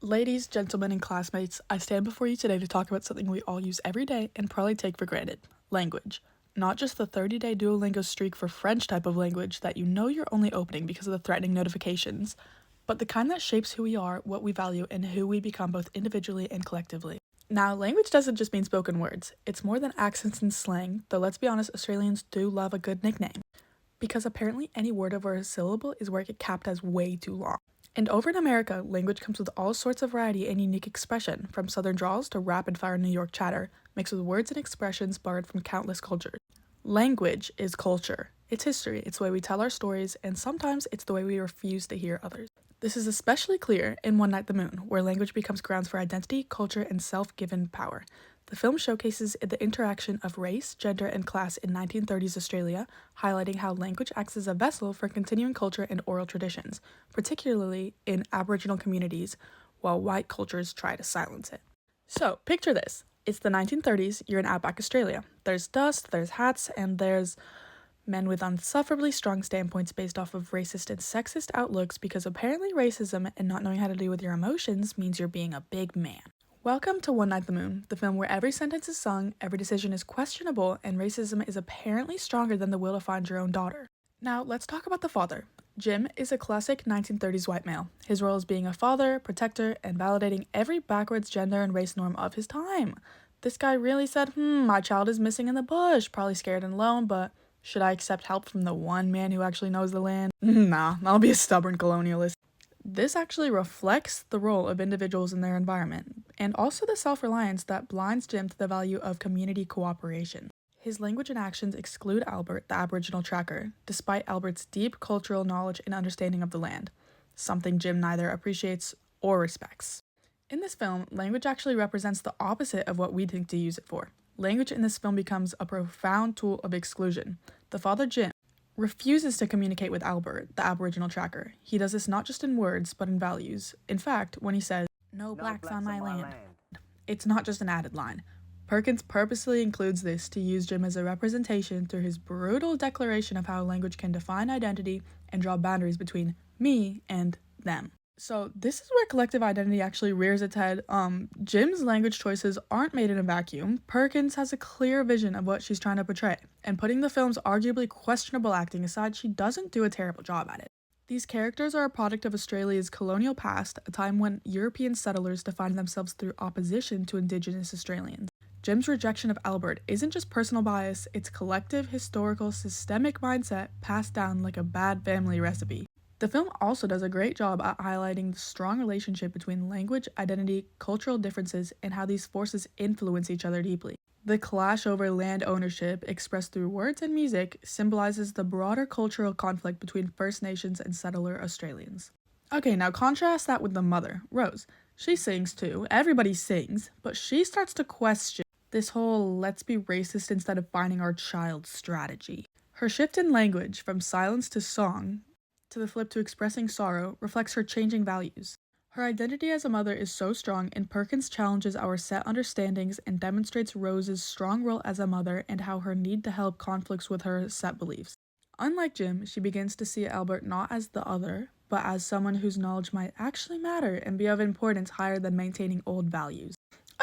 Ladies, gentlemen, and classmates, I stand before you today to talk about something we all use every day and probably take for granted: language. Not just the 30-day Duolingo streak for French type of language that you know you're only opening because of the threatening notifications, but the kind that shapes who we are, what we value, and who we become both individually and collectively. Now, language doesn't just mean spoken words. It's more than accents and slang, though let's be honest, Australians do love a good nickname. Because apparently any word over a syllable is where it gets capped as way too long. And over in America, language comes with all sorts of variety and unique expression, from southern draws to rapid-fire New York chatter, mixed with words and expressions borrowed from countless cultures. Language is culture. It's history, it's the way we tell our stories, and sometimes it's the way we refuse to hear others. This is especially clear in One Night the Moon, where language becomes grounds for identity, culture, and self-given power. The film showcases the interaction of race, gender, and class in 1930s Australia, highlighting how language acts as a vessel for continuing culture and oral traditions, particularly in Aboriginal communities, while white cultures try to silence it. So, picture this. It's the 1930s, you're in outback Australia. There's dust, there's hats, and there's men with unsufferably strong standpoints based off of racist and sexist outlooks because apparently racism and not knowing how to deal with your emotions means you're being a big man. Welcome to One Night the Moon, the film where every sentence is sung, every decision is questionable, and racism is apparently stronger than the will to find your own daughter. Now, let's talk about the father. Jim is a classic 1930s white male. His role is being a father, protector, and validating every backwards gender and race norm of his time. This guy really said, my child is missing in the bush, probably scared and alone, but should I accept help from the one man who actually knows the land? Nah, I'll be a stubborn colonialist. This actually reflects the role of individuals in their environment, and also the self-reliance that blinds Jim to the value of community cooperation. His language and actions exclude Albert, the Aboriginal tracker, despite Albert's deep cultural knowledge and understanding of the land, something Jim neither appreciates or respects. In this film, language actually represents the opposite of what we think to use it for. Language in this film becomes a profound tool of exclusion. The father, Jim, refuses to communicate with Albert, the Aboriginal tracker. He does this not just in words, but in values. In fact, when he says, "No blacks on my land," it's not just an added line. Perkins purposely includes this to use Jim as a representation through his brutal declaration of how language can define identity and draw boundaries between me and them. So this is where collective identity actually rears its head. Jim's language choices aren't made in a vacuum. Perkins has a clear vision of what she's trying to portray, and putting the film's arguably questionable acting aside, she doesn't do a terrible job at it. These characters are a product of Australia's colonial past, a time when European settlers defined themselves through opposition to Indigenous Australians. Jim's rejection of Albert isn't just personal bias, it's collective, historical, systemic mindset passed down like a bad family recipe. The film also does a great job at highlighting the strong relationship between language, identity, cultural differences, and how these forces influence each other deeply. The clash over land ownership, expressed through words and music, symbolizes the broader cultural conflict between First Nations and settler Australians. Okay, now contrast that with the mother, Rose. She sings too, everybody sings, but she starts to question this whole let's be racist instead of finding our child strategy. Her shift in language from silence to song, to the flip to expressing sorrow, reflects her changing values. Her identity as a mother is so strong, and Perkins challenges our set understandings and demonstrates Rose's strong role as a mother and how her need to help conflicts with her set beliefs. Unlike Jim, she begins to see Albert not as the other, but as someone whose knowledge might actually matter and be of importance higher than maintaining old values.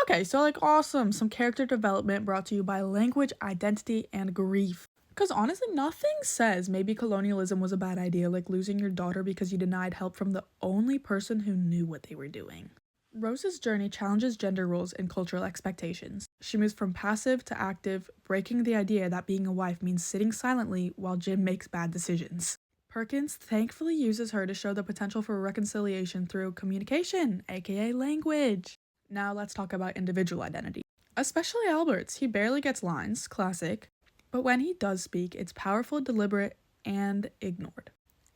Okay, so awesome, some character development brought to you by language, identity, and grief. Because honestly, nothing says maybe colonialism was a bad idea, like losing your daughter because you denied help from the only person who knew what they were doing. Rose's journey challenges gender roles and cultural expectations. She moves from passive to active, breaking the idea that being a wife means sitting silently while Jim makes bad decisions. Perkins thankfully uses her to show the potential for reconciliation through communication, aka language. Now let's talk about individual identity. Especially Albert's, he barely gets lines, classic. But when he does speak, it's powerful, deliberate, and ignored.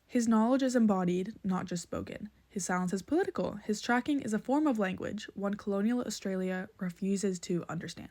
His knowledge is embodied, not just spoken. His silence is political. His tracking is a form of language, one colonial Australia refuses to understand.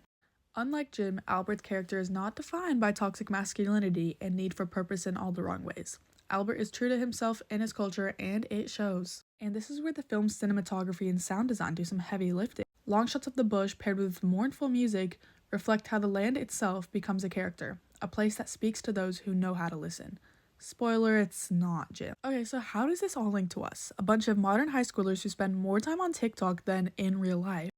Unlike Jim, Albert's character is not defined by toxic masculinity and need for purpose in all the wrong ways. Albert is true to himself and his culture, and it shows. And this is where the film's cinematography and sound design do some heavy lifting. Long shots of the bush paired with mournful music reflect how the land itself becomes a character, a place that speaks to those who know how to listen. Spoiler, it's not Jim. Okay, so how does this all link to us? A bunch of modern high schoolers who spend more time on TikTok than in real life.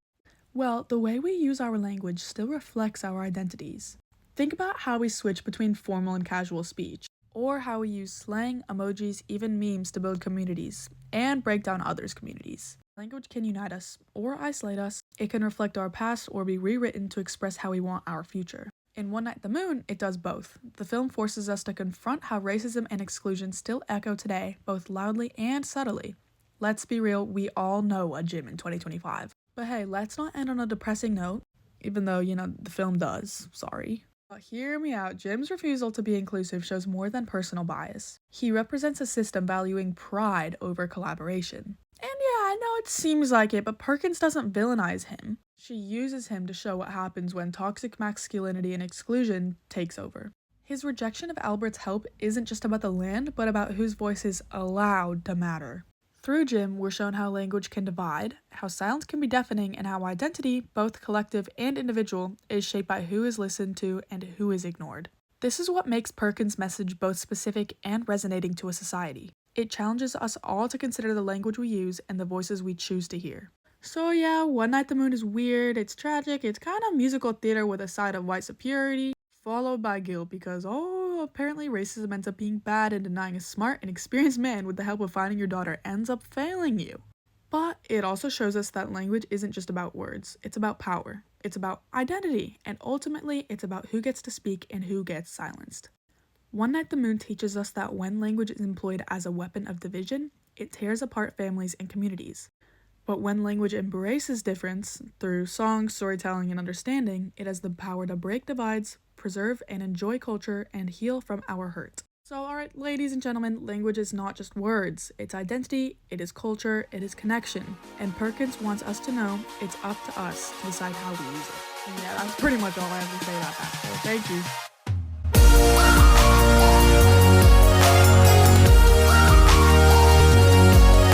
Well, the way we use our language still reflects our identities. Think about how we switch between formal and casual speech, or how we use slang, emojis, even memes to build communities and break down others' communities. Language can unite us or isolate us. It can reflect our past or be rewritten to express how we want our future. In One Night at the Moon, it does both. The film forces us to confront how racism and exclusion still echo today, both loudly and subtly. Let's be real, we all know a Jim in 2025. But hey, let's not end on a depressing note, even though, the film does, sorry. But hear me out, Jim's refusal to be inclusive shows more than personal bias. He represents a system valuing pride over collaboration. And yeah, I know it seems like it, but Perkins doesn't villainize him. She uses him to show what happens when toxic masculinity and exclusion takes over. His rejection of Albert's help isn't just about the land, but about whose voice is allowed to matter. Through Jim, we're shown how language can divide, how silence can be deafening, and how identity, both collective and individual, is shaped by who is listened to and who is ignored. This is what makes Perkins' message both specific and resonating to a society. It challenges us all to consider the language we use and the voices we choose to hear. So yeah, One Night at the Moon is weird, it's tragic, it's kind of musical theater with a side of white superiority, followed by guilt because, apparently racism ends up being bad and denying a smart and experienced man with the help of finding your daughter ends up failing you. But it also shows us that language isn't just about words, it's about power, it's about identity, and ultimately it's about who gets to speak and who gets silenced. One Night at the Moon teaches us that when language is employed as a weapon of division, it tears apart families and communities. But when language embraces difference through song, storytelling, and understanding, it has the power to break divides, preserve and enjoy culture, and heal from our hurt. So alright, ladies and gentlemen, language is not just words, it's identity, it is culture, it is connection. And Perkins wants us to know it's up to us to decide how we use it. And yeah, that's pretty much all I have to say about that, so thank you.